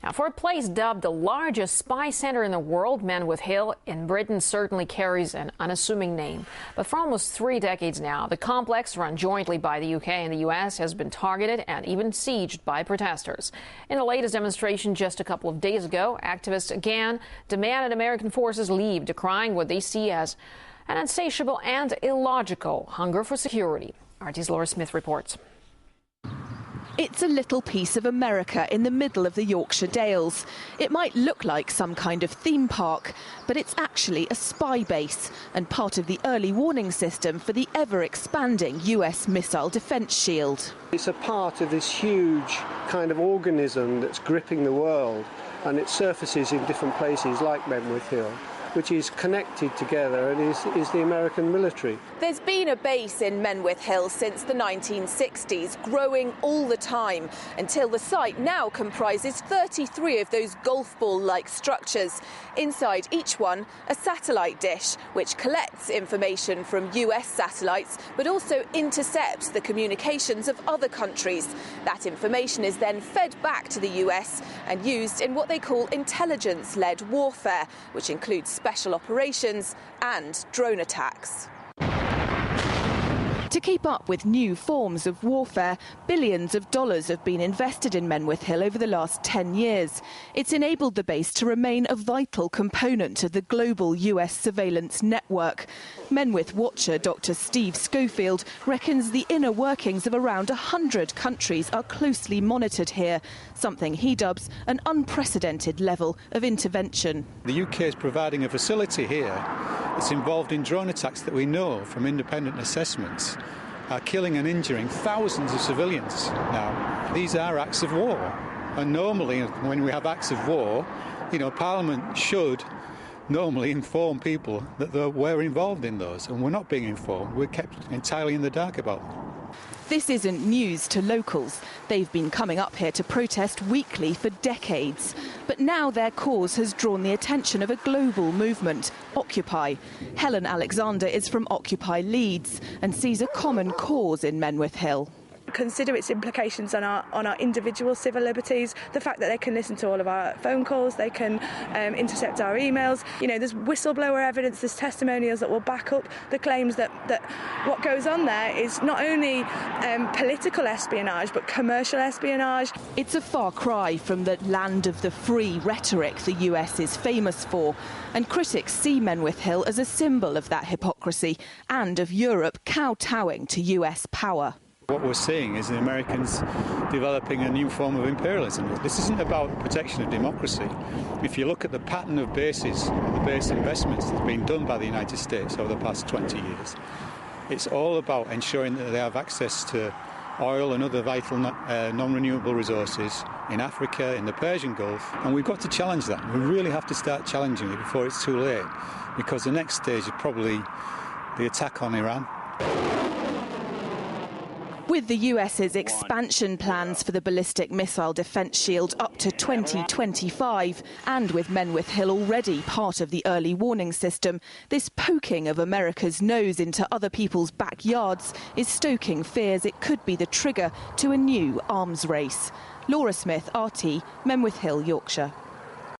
Now, for a place dubbed the largest spy center in the world, Menwith Hill in Britain certainly carries an unassuming name. But for almost 3 decades now, the complex, run jointly by the UK and the US, has been targeted and even sieged by protesters. In the latest demonstration just a couple of days ago, activists again demanded American forces leave, decrying what they see as an insatiable and illogical hunger for security. RT's Laura Smith reports. It's a little piece of America in the middle of the Yorkshire Dales. It might look like some kind of theme park, but it's actually a spy base and part of the early warning system for the ever-expanding US missile defence shield. It's a part of this huge kind of organism that's gripping the world, and it surfaces in different places like Menwith Hill, which is connected together and is the American military. There's been a base in Menwith Hill since the 1960s, growing all the time, until the site now comprises 33 of those golf ball-like structures. Inside each one, a satellite dish, which collects information from US satellites, but also intercepts the communications of other countries. That information is then fed back to the US and used in what they call intelligence-led warfare, which includes special operations and drone attacks. To keep up with new forms of warfare, billions of dollars have been invested in Menwith Hill over the last 10 years. It's enabled the base to remain a vital component of the global US surveillance network. Menwith watcher Dr. Steve Schofield reckons the inner workings of around 100 countries are closely monitored here, something he dubs an unprecedented level of intervention. The UK is providing a facility here that's involved in drone attacks that we know from independent assessments are killing and injuring thousands of civilians now. These are acts of war, and normally when we have acts of war, Parliament should normally inform people that we're involved in those, and we're not being informed. We're kept entirely in the dark about them. This isn't news to locals. They've been coming up here to protest weekly for decades. But now their cause has drawn the attention of a global movement, Occupy. Helen Alexander is from Occupy Leeds and sees a common cause in Menwith Hill. Consider its implications on our individual civil liberties, the fact that they can listen to all of our phone calls, they can intercept our emails. There's whistleblower evidence, there's testimonials that will back up the claims that what goes on there is not only political espionage but commercial espionage. It's a far cry from the land of the free rhetoric the US is famous for, and critics see Menwith Hill as a symbol of that hypocrisy and of Europe kowtowing to US power. What we're seeing is the Americans developing a new form of imperialism. This isn't about protection of democracy. If you look at the pattern of bases, the base investments that's been done by the United States over the past 20 years, it's all about ensuring that they have access to oil and other vital non-renewable resources in Africa, in the Persian Gulf, and we've got to challenge that. We really have to start challenging it before it's too late, because the next stage is probably the attack on Iran. With the US's expansion plans for the ballistic missile defence shield up to 2025, and with Menwith Hill already part of the early warning system, this poking of America's nose into other people's backyards is stoking fears it could be the trigger to a new arms race. Laura Smith, RT, Menwith Hill, Yorkshire.